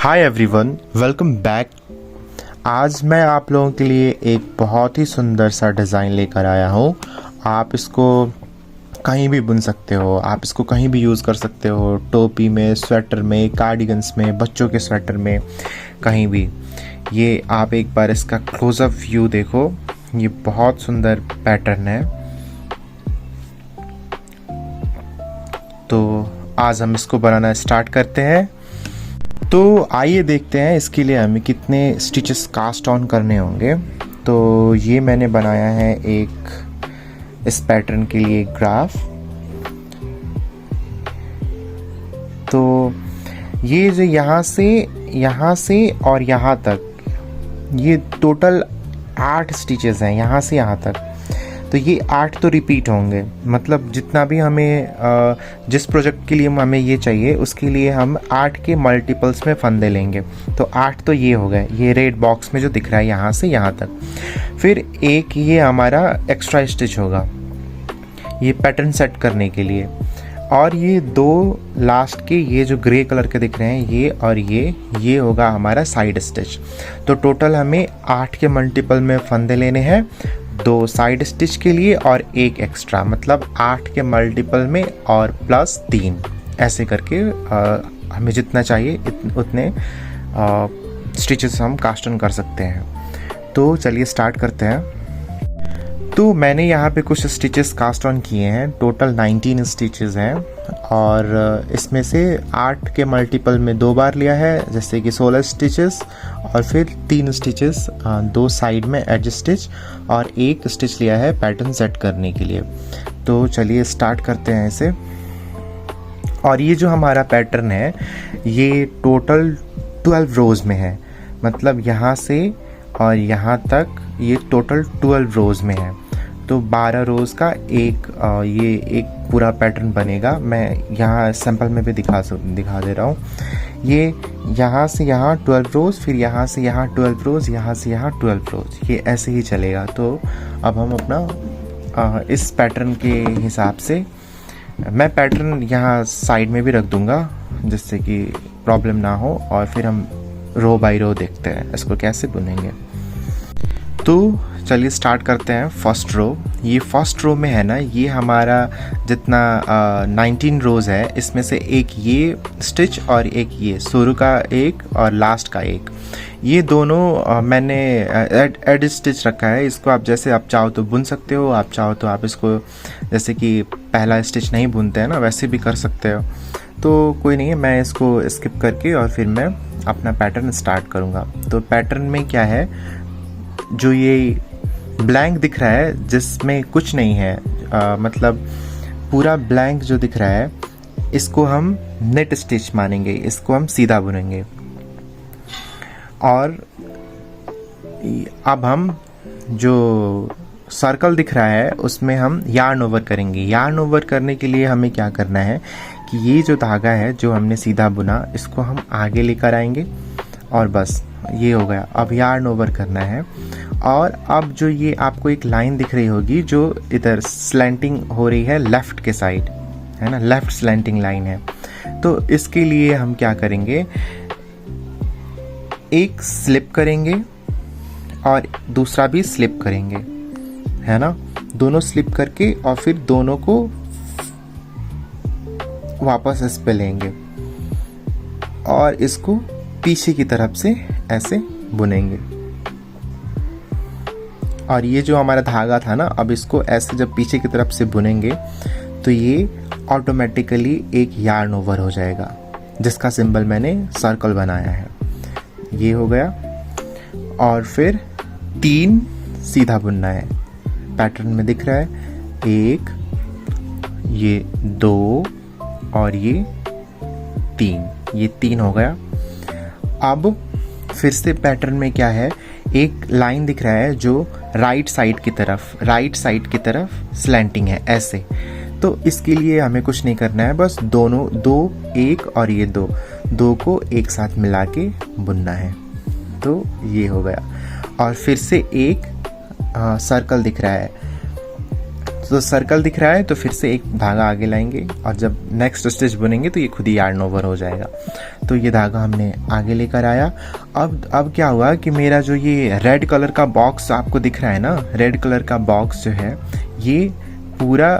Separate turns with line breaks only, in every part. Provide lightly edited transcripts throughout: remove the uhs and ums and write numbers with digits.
Hi everyone, welcome back. आज मैं आप लोगों के लिए एक बहुत ही सुंदर सा डिज़ाइन लेकर आया हूँ। आप इसको कहीं भी बुन सकते हो, आप इसको कहीं भी यूज़ कर सकते हो, टोपी में, स्वेटर में, कार्डिगन्स में, बच्चों के स्वेटर में, कहीं भी। ये आप एक बार इसका क्लोजअप व्यू देखो, ये बहुत सुंदर पैटर्न है। तो आज हम इसको बनाना स्टार्ट करते हैं। तो आइए देखते हैं इसके लिए हमें कितने स्टिचेस कास्ट ऑन करने होंगे। तो ये मैंने बनाया है एक इस पैटर्न के लिए ग्राफ। तो ये जो यहाँ से और यहाँ तक ये टोटल 8 स्टिचेस हैं, यहाँ से यहाँ तक। तो ये 8 तो रिपीट होंगे, मतलब जितना भी हमें जिस प्रोजेक्ट के लिए हमें ये चाहिए उसके लिए हम 8 के मल्टीपल्स में फंदे लेंगे। तो 8 तो ये हो गए, ये रेड बॉक्स में जो दिख रहा है यहाँ से यहाँ तक। फिर एक ये हमारा एक्स्ट्रा स्टिच होगा ये पैटर्न सेट करने के लिए, और ये 2 लास्ट के ये जो ग्रे कलर के दिख रहे हैं ये और ये होगा हमारा साइड स्टिच। तो टोटल हमें 8 के मल्टीपल में फंदे लेने हैं, 2 साइड स्टिच के लिए और 1 एक्स्ट्रा, मतलब 8 के मल्टीपल में और प्लस 3, ऐसे करके हमें जितना चाहिए उतने स्टिचेस हम कास्ट ऑन कर सकते हैं। तो चलिए स्टार्ट करते हैं। तो मैंने यहाँ पे कुछ स्टिचेस कास्ट ऑन किए हैं, टोटल 19 स्टिचेस हैं, और इसमें से 8 के मल्टीपल में 2 बार लिया है, जैसे कि 16 स्टिचेस, और फिर 3 स्टिचेस 2 साइड में एज स्टिच, और 1 स्टिच लिया है पैटर्न सेट करने के लिए। तो चलिए स्टार्ट करते हैं इसे। और ये जो हमारा पैटर्न है ये टोटल 12 रोज़ में है, मतलब यहाँ से और यहाँ तक ये टोटल 12 रोज़ में है। तो 12 रोज़ का ये एक पूरा पैटर्न बनेगा। मैं यहाँ सैम्पल में भी दिखा दे रहा हूँ। ये यहाँ से यहाँ 12 रोज़, फिर यहाँ से यहाँ 12 रोज़, यहाँ से यहाँ 12 रोज़, ये ऐसे ही चलेगा। तो अब हम अपना इस पैटर्न के हिसाब से, मैं पैटर्न यहाँ साइड में भी रख दूँगा जिससे कि प्रॉब्लम ना हो, और फिर हम रो बाय रो देखते हैं इसको कैसे बुनेंगे। तो चलिए स्टार्ट करते हैं। फर्स्ट रो, ये फर्स्ट रो में है ना, ये हमारा जितना 19 रोज़ है इसमें से एक ये स्टिच और एक ये शुरू का एक और लास्ट का एक, ये दोनों मैंने एड स्टिच रखा है। इसको आप जैसे आप चाहो तो बुन सकते हो, आप चाहो तो आप इसको जैसे कि पहला स्टिच नहीं बुनते हैं ना वैसे भी कर सकते हो। तो कोई नहीं है, मैं इसको स्किप करके और फिर मैं अपना पैटर्न स्टार्ट करूँगा। तो पैटर्न में क्या है, जो ये ब्लैंक दिख रहा है जिसमें कुछ नहीं है, मतलब पूरा ब्लैंक जो दिख रहा है इसको हम नेट स्टिच मानेंगे, इसको हम सीधा बुनेंगे। और अब हम जो सर्कल दिख रहा है उसमें हम यार्न ओवर करेंगे। यार्न ओवर करने के लिए हमें क्या करना है कि ये जो धागा है जो हमने सीधा बुना इसको हम आगे लेकर आएंगे, और बस ये हो गया। अब यार्न ओवर करना है, और अब जो ये आपको एक लाइन दिख रही होगी जो इधर स्लैंटिंग हो रही है लेफ़्ट के साइड, है ना, लेफ़्ट स्लैंटिंग लाइन है। तो इसके लिए हम क्या करेंगे, एक स्लिप करेंगे और दूसरा भी स्लिप करेंगे, है ना, दोनों स्लिप करके और फिर दोनों को वापस इस पे लेंगे और इसको पीछे की तरफ से ऐसे बुनेंगे। और ये जो हमारा धागा था ना, अब इसको ऐसे जब पीछे की तरफ से बुनेंगे तो ये ऑटोमेटिकली एक यार्न ओवर हो जाएगा, जिसका सिंबल मैंने सर्कल बनाया है। ये हो गया, और फिर 3 सीधा बुनना है। पैटर्न में दिख रहा है 1, ये 2 और ये 3, ये 3 हो गया। अब फिर से पैटर्न में क्या है, एक लाइन दिख रहा है जो राइट साइड की तरफ स्लैंटिंग है ऐसे। तो इसके लिए हमें कुछ नहीं करना है, बस दोनों 2, 1 और ये 2 को एक साथ मिला के बुनना है। तो ये हो गया, और फिर से एक सर्कल दिख रहा है, तो सर्कल दिख रहा है तो फिर से एक धागा आगे लाएंगे, और जब नेक्स्ट स्टिच बुनेंगे तो ये खुद ही यार्न ओवर हो जाएगा। तो ये धागा हमने आगे लेकर आया। अब क्या हुआ कि मेरा जो ये रेड कलर का बॉक्स आपको दिख रहा है ना, रेड कलर का बॉक्स जो है ये पूरा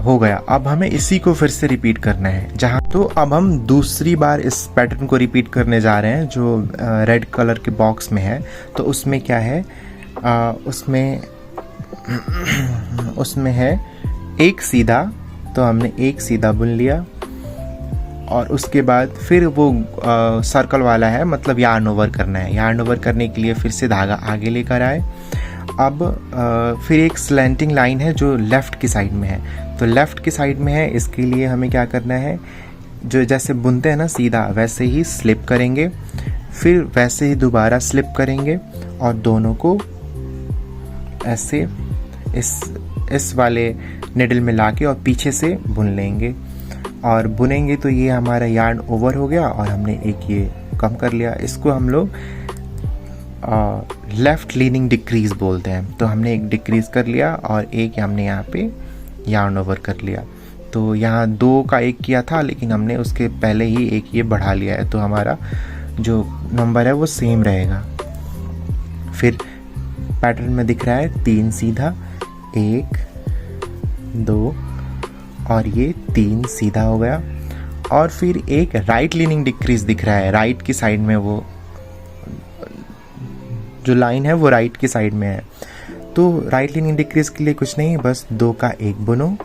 हो गया। अब हमें इसी को फिर से रिपीट करना है जहाँ, तो अब हम दूसरी बार इस पैटर्न को रिपीट करने जा रहे हैं जो रेड कलर के बॉक्स में है। तो उसमें क्या है, उसमें है एक सीधा, तो हमने एक सीधा बुन लिया और उसके बाद फिर वो सर्कल वाला है, मतलब यार्न ओवर करना है। यार्न ओवर करने के लिए फिर से धागा आगे लेकर आए। अब फिर एक स्लैंटिंग लाइन है जो लेफ़्ट की साइड में है, तो लेफ़्ट की साइड में है, इसके लिए हमें क्या करना है, जो जैसे बुनते हैं ना सीधा वैसे ही स्लिप करेंगे, फिर वैसे ही दोबारा स्लिप करेंगे और दोनों को ऐसे इस वाले निडल में लाके और पीछे से बुन लेंगे और बुनेंगे। तो ये हमारा यार्न ओवर हो गया और हमने एक ये कम कर लिया। इसको हम लोग लेफ़्ट लीनिंग डिक्रीज बोलते हैं। तो हमने एक डिक्रीज कर लिया और एक हमने यहाँ पे यार्न ओवर कर लिया। तो यहाँ 2 का एक किया था लेकिन हमने उसके पहले ही एक ये बढ़ा लिया है, तो हमारा जो नंबर है वो सेम रहेगा। फिर पैटर्न में दिख रहा है 3 सीधा, 1 2 और ये 3 सीधा हो गया। और फिर एक राइट लीनिंग डिक्रीज दिख रहा है, राइट की साइड में वो जो लाइन है वो राइट की साइड में है। तो राइट लीनिंग डिक्रीज के लिए कुछ नहीं, बस 2 का 1 बुनो।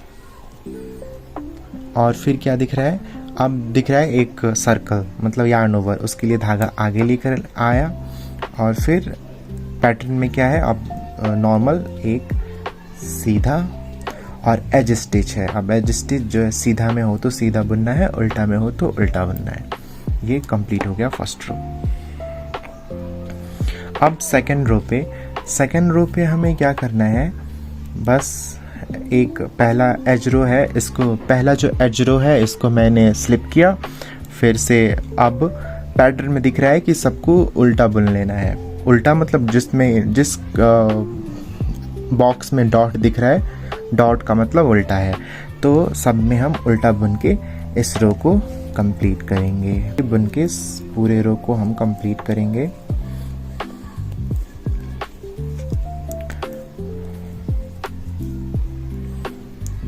और फिर क्या दिख रहा है, अब दिख रहा है एक सर्कल, मतलब यार्न ओवर, उसके लिए धागा आगे लेकर आया। और फिर पैटर्न में क्या है, अब नॉर्मल एक सीधा और एज स्टिच है। अब एज स्टिच जो है सीधा में हो तो सीधा बुनना है, उल्टा में हो तो उल्टा बुनना है। ये कंप्लीट हो गया फर्स्ट रो। अब सेकंड रो पे हमें क्या करना है, बस एक पहला एज रो है, इसको पहला जो एज रो है इसको मैंने स्लिप किया फिर से। अब पैटर्न में दिख रहा है कि सबको उल्टा बुन लेना है। उल्टा मतलब जिस बॉक्स में डॉट दिख रहा है, डॉट का मतलब उल्टा है, तो सब में हम उल्टा बुन के इस रो को कंप्लीट करेंगे। बुन के इस पूरे रो को हम कंप्लीट करेंगे।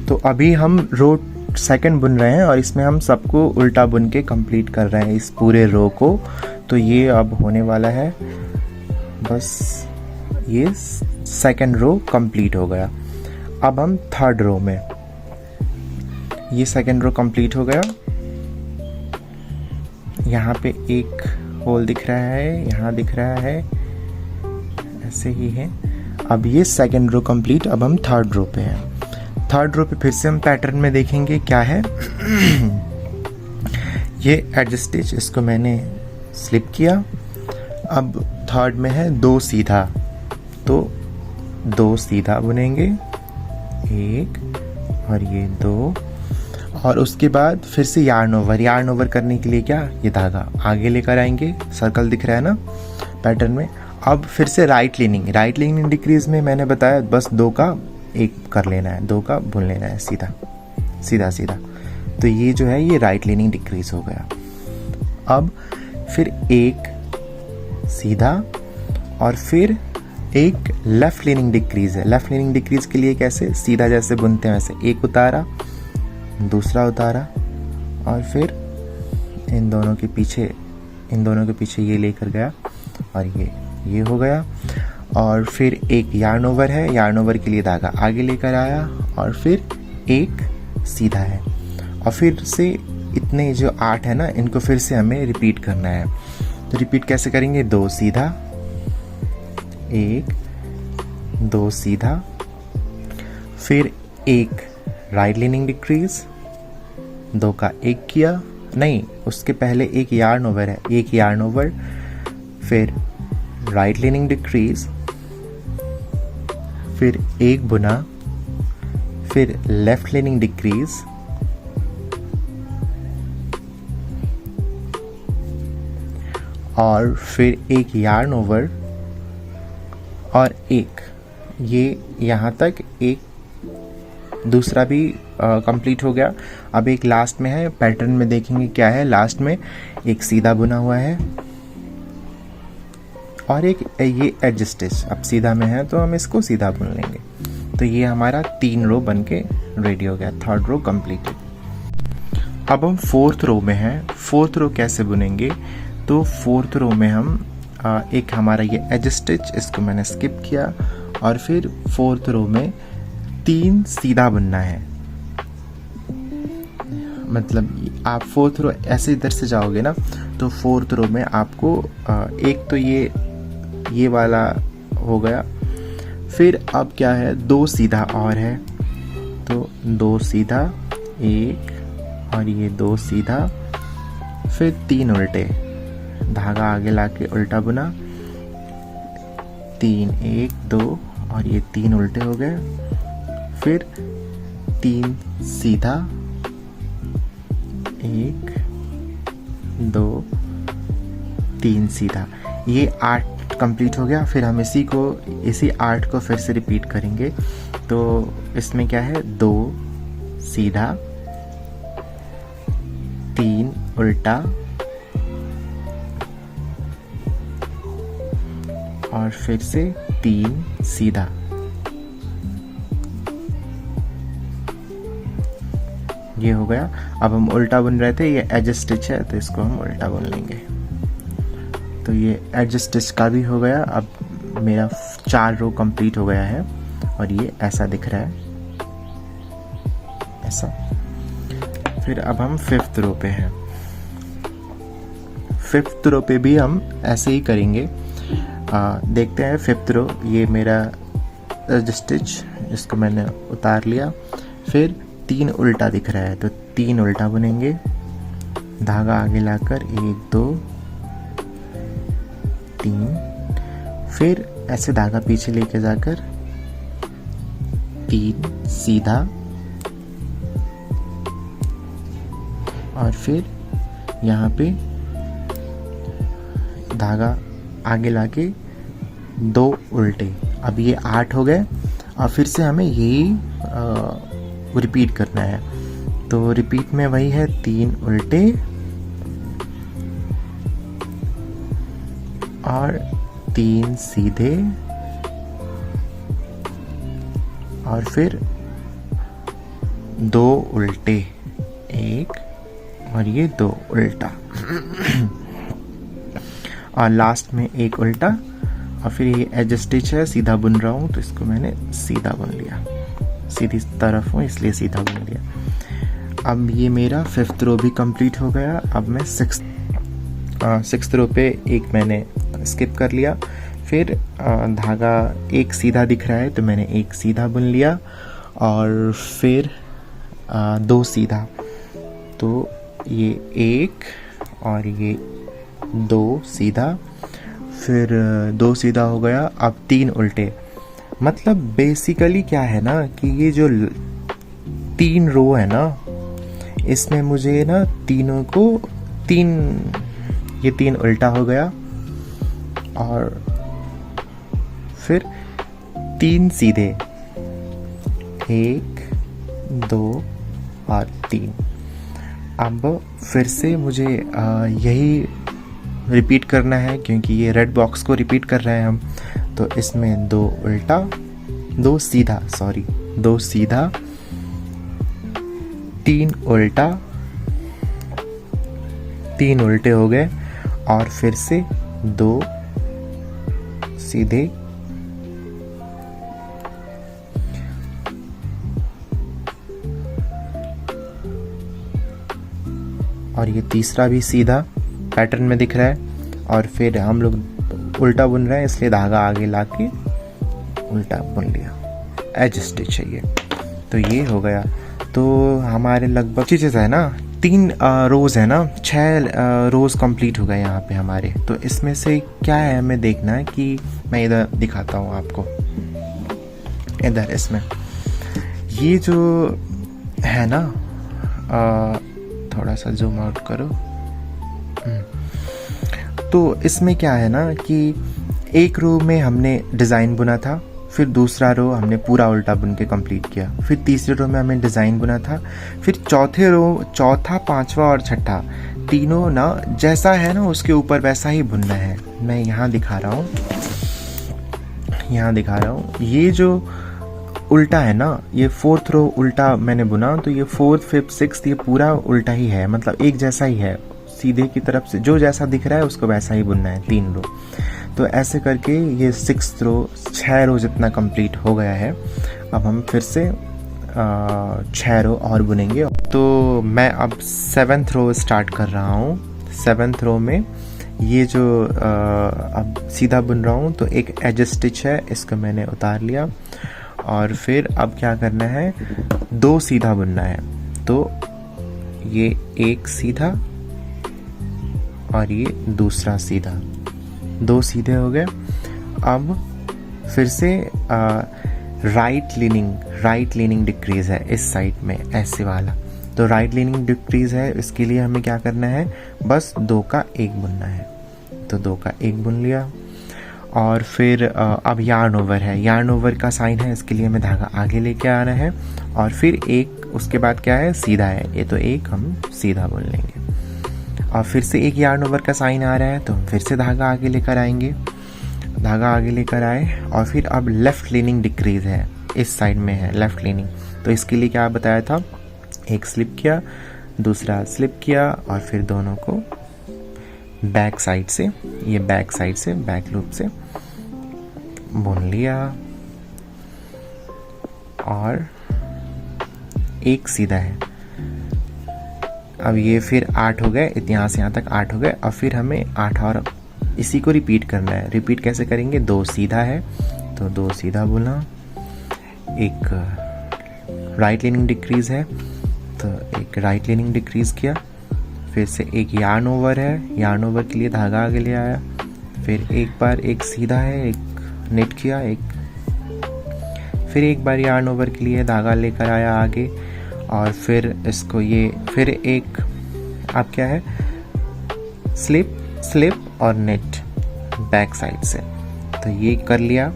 तो अभी हम रो सेकंड बुन रहे हैं और इसमें हम सबको उल्टा बुन के कंप्लीट कर रहे हैं इस पूरे रो को। तो ये अब होने वाला है, बस ये सेकंड रो कंप्लीट हो गया। अब हम थर्ड रो में, ये सेकंड रो कंप्लीट हो गया। यहाँ पे एक होल दिख रहा है, यहाँ दिख रहा है, ऐसे ही है। अब ये सेकंड रो कंप्लीट। अब हम थर्ड रो पे हैं। थर्ड रो पे फिर से हम पैटर्न में देखेंगे क्या है। ये एज स्टिच, इसको मैंने स्लिप किया। अब थर्ड में है 2 सीधा, तो 2 सीधा बुनेंगे, 1 और ये 2। और उसके बाद फिर से यार्न ओवर करने के लिए क्या, ये धागा आगे लेकर आएंगे, सर्कल दिख रहा है ना पैटर्न में। अब फिर से राइट लीनिंग डिक्रीज में मैंने बताया बस 2 का 1 कर लेना है, 2 का बुन लेना है सीधा। तो ये जो है ये राइट लीनिंग डिक्रीज हो गया। अब फिर 1 सीधा और फिर एक लेफ्ट लीनिंग डिक्रीज है। लेफ्ट लीनिंग डिक्रीज के लिए कैसे, सीधा जैसे बुनते हैं वैसे, 1 उतारा, दूसरा उतारा और फिर इन दोनों के पीछे ये लेकर गया और ये हो गया। और फिर एक यार्न ओवर है, यार्न ओवर के लिए धागा आगे लेकर आया और फिर एक सीधा है। और फिर से इतने जो 8 है ना, इनको फिर से हमें रिपीट करना है। तो रिपीट कैसे करेंगे, 2 सीधा, 1 2 सीधा, फिर एक राइट लीनिंग डिक्रीज, 2 का 1 किया, नहीं उसके पहले एक यार्न ओवर है, एक यार्न ओवर, फिर राइट लीनिंग डिक्रीज, फिर 1 बुना, फिर लेफ्ट लीनिंग डिक्रीज, और फिर एक यार्न ओवर और एक, ये यहाँ तक एक दूसरा भी कंप्लीट हो गया। अब एक लास्ट में है, पैटर्न में देखेंगे क्या है। लास्ट में एक सीधा बुना हुआ है और एक ये एज स्टिच। अब सीधा में है तो हम इसको सीधा बुन लेंगे। तो ये हमारा 3 रो बन के रेडी हो गया, 3rd रो कंप्लीटेड। अब हम 4th रो में हैं। 4th रो कैसे बुनेंगे, तो 4th रो में हम एक हमारा ये एज स्टिच, इसको मैंने स्किप किया, और फिर 4th रो में 3 सीधा बुनना है। मतलब आप 4th रो ऐसे इधर से जाओगे ना, तो 4th रो में आपको एक तो ये वाला हो गया। फिर अब क्या है, 2 सीधा और है, तो 2 सीधा, एक और ये 2 सीधा, फिर 3 उल्टे, धागा आगे लाके उल्टा बुना, 3 1 2 और ये 3 उल्टे हो गए। फिर 3 सीधा, 1 2 3 सीधा, ये 8 कंप्लीट हो गया। फिर हम इसी 8 को फिर से रिपीट करेंगे। तो इसमें क्या है, 2 सीधा, 3 उल्टा और फिर से 3 सीधा। ये हो गया। अब हम उल्टा बुन रहे थे, ये एज स्टिच है तो इसको हम उल्टा बुन लेंगे। तो ये एज स्टिच का भी हो गया। अब मेरा 4 रो कंप्लीट हो गया है और ये ऐसा दिख रहा है, ऐसा। फिर अब हम 5th रो पे हैं। 5th रो पे भी हम ऐसे ही करेंगे। देखते हैं 5th रो, ये मेरा एज स्टिच, इसको मैंने उतार लिया। फिर 3 उल्टा दिख रहा है तो 3 उल्टा बुनेंगे, धागा आगे लाकर 1 2 3, फिर ऐसे धागा पीछे लेके जाकर 3 सीधा और फिर यहाँ पे धागा आगे लाके 2 उल्टे। अब ये 8 हो गए और फिर से हमें यही रिपीट करना है। तो रिपीट में वही है, 3 उल्टे और 3 सीधे और फिर 2 उल्टे, 1 और ये 2 उल्टा और लास्ट में 1 उल्टा। और फिर ये एज स्टिच है, सीधा बुन रहा हूँ तो इसको मैंने सीधा बुन लिया, सीधी तरफ हूँ इसलिए सीधा बुन लिया। अब ये मेरा 5th रो भी कंप्लीट हो गया। अब मैं 6th रो पे एक मैंने स्किप कर लिया। फिर धागा एक सीधा दिख रहा है तो मैंने 1 सीधा बुन लिया और फिर 2 सीधा, तो ये 1 और ये 2 सीधा, फिर 2 सीधा हो गया। अब 3 उल्टे। मतलब बेसिकली क्या है ना कि ये जो 3 रो है ना, इसमें मुझे ना तीनों को ये 3 उल्टा हो गया और फिर 3 सीधे, 1 2 और 3। अब फिर से मुझे यही रिपीट करना है क्योंकि ये रेड बॉक्स को रिपीट कर रहे हैं हम। तो इसमें 2 उल्टा, 2 सीधा, 2 सीधा, 3 उल्टा, 3 उल्टे हो गए और फिर से 2 सीधे, और ये तीसरा भी सीधा पैटर्न में दिख रहा है। और फिर हम लोग उल्टा बुन रहे हैं इसलिए धागा आगे लाके उल्टा बुन लिया, एज स्टिच है ये। तो ये हो गया। तो हमारे लगभग चीज़ें है ना, 3 रोज़ है ना, 6 रोज़ कंप्लीट हो गए यहाँ पे हमारे। तो इसमें से क्या है हमें देखना है कि मैं इधर दिखाता हूँ आपको। इधर इसमें ये जो है ना, थोड़ा सा जूम आउट करो। तो इसमें क्या है ना कि एक रो में हमने डिज़ाइन बुना था, फिर दूसरा रो हमने पूरा उल्टा बुन के कंप्लीट किया। फिर तीसरे रो में हमें डिज़ाइन बुना था। फिर चौथा, पांचवा और छठा तीनों ना जैसा है ना उसके ऊपर वैसा ही बुनना है। मैं यहाँ दिखा रहा हूँ, ये जो उल्टा है ना, ये फोर्थ रो उल्टा मैंने बुना, तो ये फोर्थ, फिफ्थ, सिक्स्थ ये पूरा उल्टा ही है, मतलब एक जैसा ही है, सीधे की तरफ से जो जैसा दिख रहा है उसको वैसा ही बुनना है 3 रो। तो ऐसे करके ये 6 रो, 6 रो जितना कंप्लीट हो गया है। अब हम फिर से 6 रो और बुनेंगे। तो मैं अब 7th रो स्टार्ट कर रहा हूँ। 7th रो में ये जो अब सीधा बुन रहा हूँ, तो एक एज स्टिच है, इसको मैंने उतार लिया। और फिर अब क्या करना है, 2 सीधा बुनना है। तो ये एक सीधा और ये दूसरा सीधा, 2 सीधे हो गए। अब फिर से राइट लीनिंग डिक्रीज है इस साइड में, ऐसे वाला। तो राइट लीनिंग डिक्रीज है, इसके लिए हमें क्या करना है, बस 2 का 1 बुनना है। तो 2 का 1 बुन लिया। और फिर अब यार्न ओवर है, यार्न ओवर का साइन है, इसके लिए हमें धागा आगे लेके आना है। और फिर एक, उसके बाद क्या है, सीधा है, ये तो एक हम सीधा बुन लेंगे। और फिर से एक यार्न ओवर का साइन आ रहा है, तो हम फिर से धागा आगे लेकर आएंगे। धागा आगे लेकर आए। और फिर अब लेफ़्ट लीनिंग डिक्रीज है, इस साइड में है लेफ़्ट लीनिंग। तो इसके लिए क्या बताया था, एक स्लिप किया, दूसरा स्लिप किया, और फिर दोनों को बैक साइड से, ये बैक साइड से, बैक लूप से बुन लिया। और एक सीधा है। अब ये फिर 8 हो गए, यहाँ से यहाँ तक 8 हो गए। अब फिर हमें 8 और इसी को रिपीट करना है। रिपीट कैसे करेंगे, 2 सीधा है, तो 2 सीधा बुना, एक राइट लीनिंग डिक्रीज है, तो एक राइट लीनिंग डिक्रीज किया। फिर से एक यार्न ओवर है, यार्न ओवर के लिए धागा आगे ले आया। फिर एक बार एक सीधा है, एक नेट किया, फिर एक बार यार्न ओवर के लिए धागा लेकर आया आगे। और फिर इसको ये फिर एक अब क्या है, स्लिप और नेट बैक साइड से। तो ये कर लिया,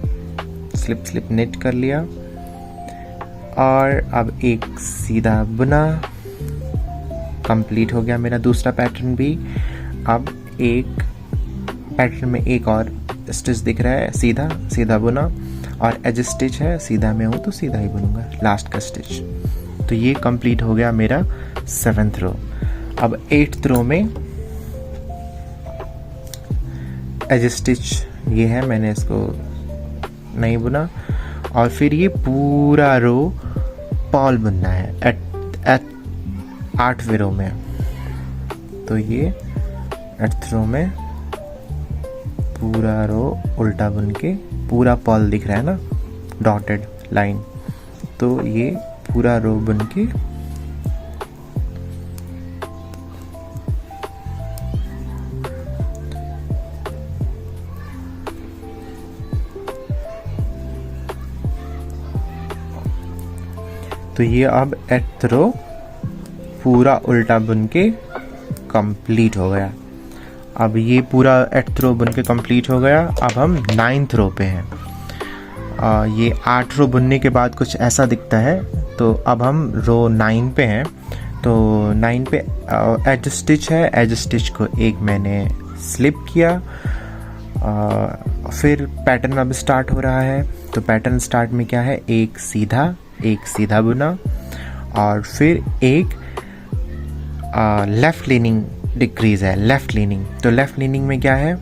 स्लिप नेट कर लिया। और अब एक सीधा बुना, कंप्लीट हो गया मेरा दूसरा पैटर्न भी। अब एक पैटर्न में एक और स्टिच दिख रहा है, सीधा बुना, और एज स्टिच है, सीधा में हूँ तो सीधा ही बुनूंगा, लास्ट का स्टिच। तो ये कंप्लीट हो गया मेरा 7th रो। अब 8th रो में एज स्टिच ये है, मैंने इसको नहीं बुना। और फिर ये पूरा रो पॉल बुनना है एट 8वें रो में। तो ये 8th रो में पूरा रो उल्टा बुन के, पूरा पॉल दिख रहा है ना, डॉटेड लाइन, तो ये पूरा रो बुन के तो ये अब 8th रो पूरा उल्टा बुन के कंप्लीट हो गया। अब ये पूरा 8th रो बुन के कंप्लीट हो गया। अब हम 9th रो पे हैं। ये 8 रो बुनने के बाद कुछ ऐसा दिखता है। तो अब हम रो 9 पे हैं। तो 9 पे एज स्टिच है, एज स्टिच को एक मैंने स्लिप किया। फिर पैटर्न अब स्टार्ट हो रहा है। तो पैटर्न स्टार्ट में क्या है, एक सीधा बुना, और फिर एक लेफ़्ट लीनिंग डिक्रीज है, लेफ़्ट लीनिंग। तो लेफ़्ट लीनिंग में क्या है,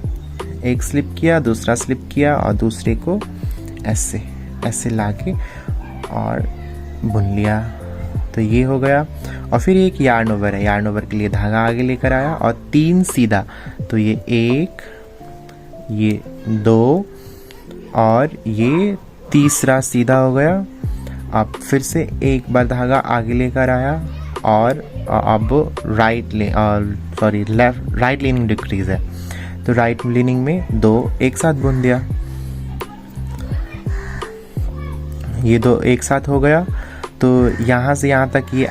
एक स्लिप किया, दूसरा स्लिप किया, और दूसरे को ऐसे लाके और बुन लिया। तो ये हो गया। और फिर एक यार्न ओवर है, यार्न ओवर के लिए धागा आगे लेकर आया, और 3 सीधा। तो ये 1, ये 2 और ये तीसरा सीधा हो गया। अब फिर से एक बार धागा आगे लेकर आया, और अब राइट लीनिंग डिक्रीज है। तो राइट लीनिंग में 2 एक साथ बुन दिया। ये 2 एक साथ हो गया। तो यहाँ से यहाँ तक ये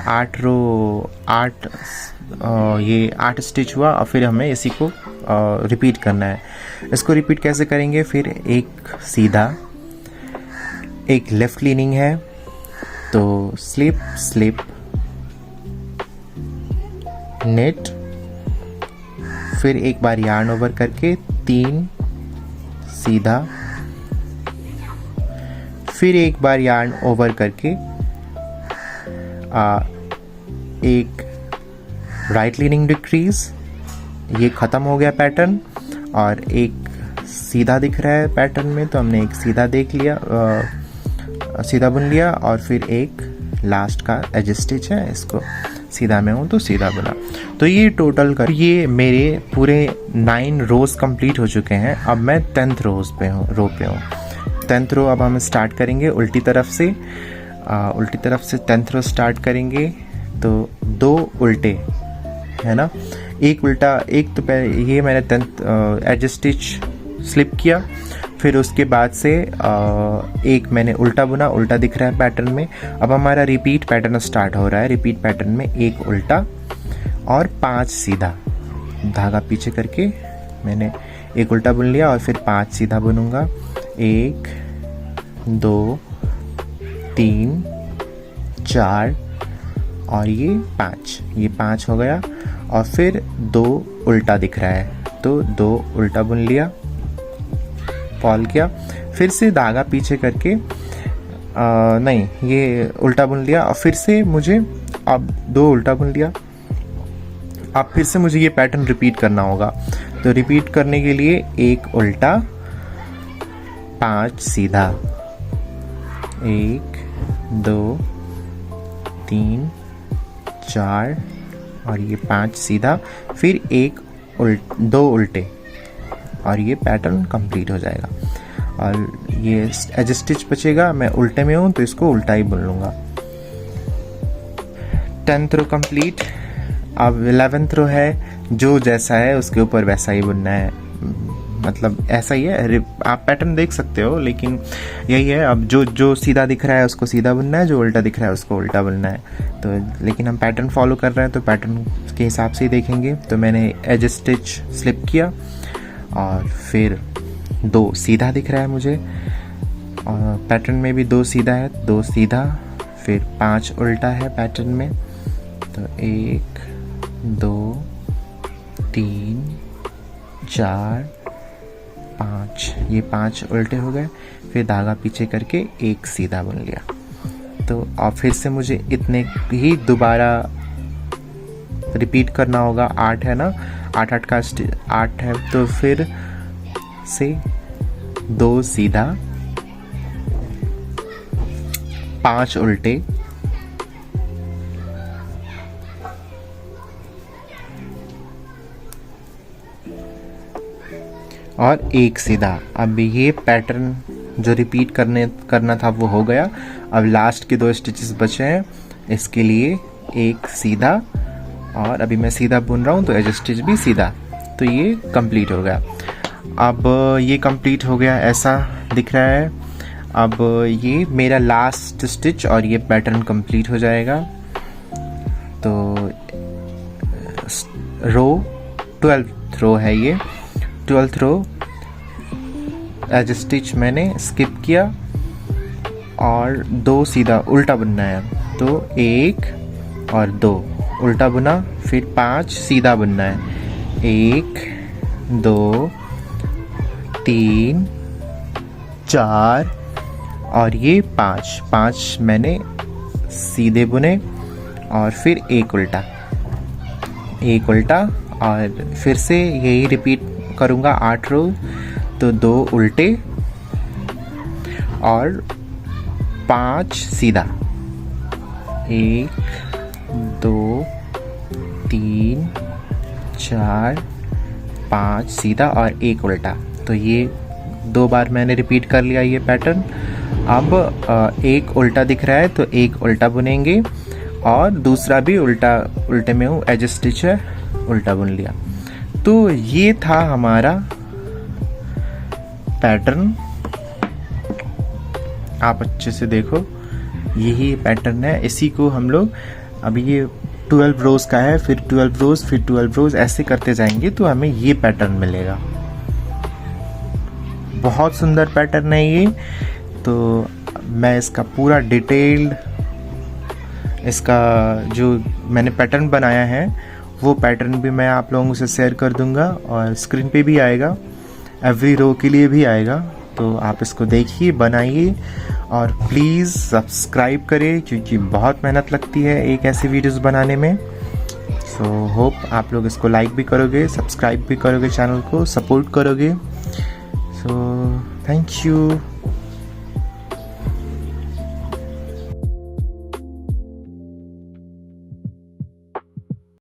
8 स्टिच हुआ। और फिर हमें इसी को रिपीट करना है। इसको रिपीट कैसे करेंगे, फिर एक सीधा, एक लेफ्ट लीनिंग है, तो स्लिप स्लिप नेट, फिर एक बार यार्न ओवर करके 3 सीधा, फिर एक बार यार्न ओवर करके एक राइट लीनिंग डिक्रीज। ये ख़त्म हो गया पैटर्न, और एक सीधा दिख रहा है पैटर्न में, तो हमने एक सीधा देख लिया, सीधा बुन लिया, और फिर एक लास्ट का एज स्टिच है, इसको सीधा में हूँ तो सीधा बुना। तो ये टोटल कर ये मेरे पूरे 9 रोज कंप्लीट हो चुके हैं। अब मैं 10th रो पे हूँ। 10th रो अब हम स्टार्ट करेंगे उल्टी तरफ से। उल्टी तरफ से 10th रो स्टार्ट करेंगे, तो 2 उल्टे है ना, एक उल्टा, एक तो पहले ये मैंने 10th एज स्टिच स्लिप किया, फिर उसके बाद से एक मैंने उल्टा बुना, उल्टा दिख रहा है पैटर्न में। अब हमारा रिपीट पैटर्न स्टार्ट हो रहा है। रिपीट पैटर्न में एक उल्टा और 5 सीधा, धागा पीछे करके मैंने एक उल्टा बुन लिया और फिर 5 सीधा बुनूंगा। 1 2 3 4 और ये 5 हो गया, और फिर 2 उल्टा दिख रहा है, तो 2 उल्टा बुन लिया, फॉल किया, फिर से धागा पीछे करके नहीं, ये उल्टा बुन लिया, और फिर से मुझे अब 2 उल्टा बुन लिया। अब फिर से मुझे ये पैटर्न रिपीट करना होगा। तो रिपीट करने के लिए एक उल्टा, 5 सीधा, 1 2 3 4 और ये 5 सीधा, फिर 2 उल्टे, और ये पैटर्न कंप्लीट हो जाएगा। और ये एज स्टिच बचेगा, मैं उल्टे में हूँ तो इसको उल्टा ही बुन लूँगा। 10th रो कंप्लीट। अब 11th रो है, जो जैसा है उसके ऊपर वैसा ही बुनना है, मतलब ऐसा ही है। आप पैटर्न देख सकते हो, लेकिन यही है। अब जो सीधा दिख रहा है उसको सीधा बुनना है, जो उल्टा दिख रहा है उसको उल्टा बुनना है। तो लेकिन हम पैटर्न फॉलो कर रहे हैं तो पैटर्न के हिसाब से ही देखेंगे। तो मैंने एज स्टिच स्लिप किया, और फिर 2 सीधा दिख रहा है मुझे, और पैटर्न में भी 2 सीधा है, 2 सीधा, फिर 5 उल्टा है पैटर्न में। तो 1 2 3 4 5, ये 5 उल्टे हो गए, फिर धागा पीछे करके एक सीधा बुन लिया। तो और फिर से मुझे इतने ही दोबारा रिपीट करना होगा। 8 है ना, 8 का 8 है, तो फिर से 2 सीधा, 5 उल्टे, और एक सीधा। अब ये पैटर्न जो रिपीट करना था वो हो गया। अब लास्ट के 2 स्टिचेस बचे हैं, इसके लिए एक सीधा, और अभी मैं सीधा बुन रहा हूँ तो एज स्टिच भी सीधा। तो ये कंप्लीट हो गया। अब ये कंप्लीट हो गया, ऐसा दिख रहा है। अब ये मेरा लास्ट स्टिच और ये पैटर्न कंप्लीट हो जाएगा। तो रो 12th रो है ये। 12th रो एज स्टिच मैंने स्किप किया, और 2 सीधा उल्टा बुनना है। तो 1 और 2 उल्टा बुना, फिर 5 सीधा बुनना है। 1 2 3 4 और ये 5 मैंने सीधे बुने, और फिर एक उल्टा, और फिर से यही रिपीट करूँगा 8 रो। तो 2 उल्टे और 5 सीधा, 1 2 3 4 5 सीधा और एक उल्टा। तो ये 2 बार मैंने रिपीट कर लिया ये पैटर्न। अब एक उल्टा दिख रहा है तो एक उल्टा बुनेंगे, और दूसरा भी उल्टे में हूँ, एज स्टिच है, उल्टा बुन लिया। तो ये था हमारा पैटर्न। आप अच्छे से देखो, यही पैटर्न है। इसी को हम लोग, अभी ये 12 रोज का है, फिर 12 रोज, फिर 12 रोज, ऐसे करते जाएंगे तो हमें ये पैटर्न मिलेगा। बहुत सुंदर पैटर्न है ये। तो मैं इसका पूरा डिटेल्ड इसका जो मैंने पैटर्न बनाया है वो पैटर्न भी मैं आप लोगों से शेयर कर दूंगा और स्क्रीन पे भी आएगा, एवरी रो के लिए भी आएगा। तो आप इसको देखिए, बनाइए और प्लीज़ सब्सक्राइब करें क्योंकि बहुत मेहनत लगती है एक ऐसी वीडियोस बनाने में। सो होप आप लोग इसको लाइक भी करोगे, सब्सक्राइब भी करोगे, चैनल को सपोर्ट करोगे। So thank you.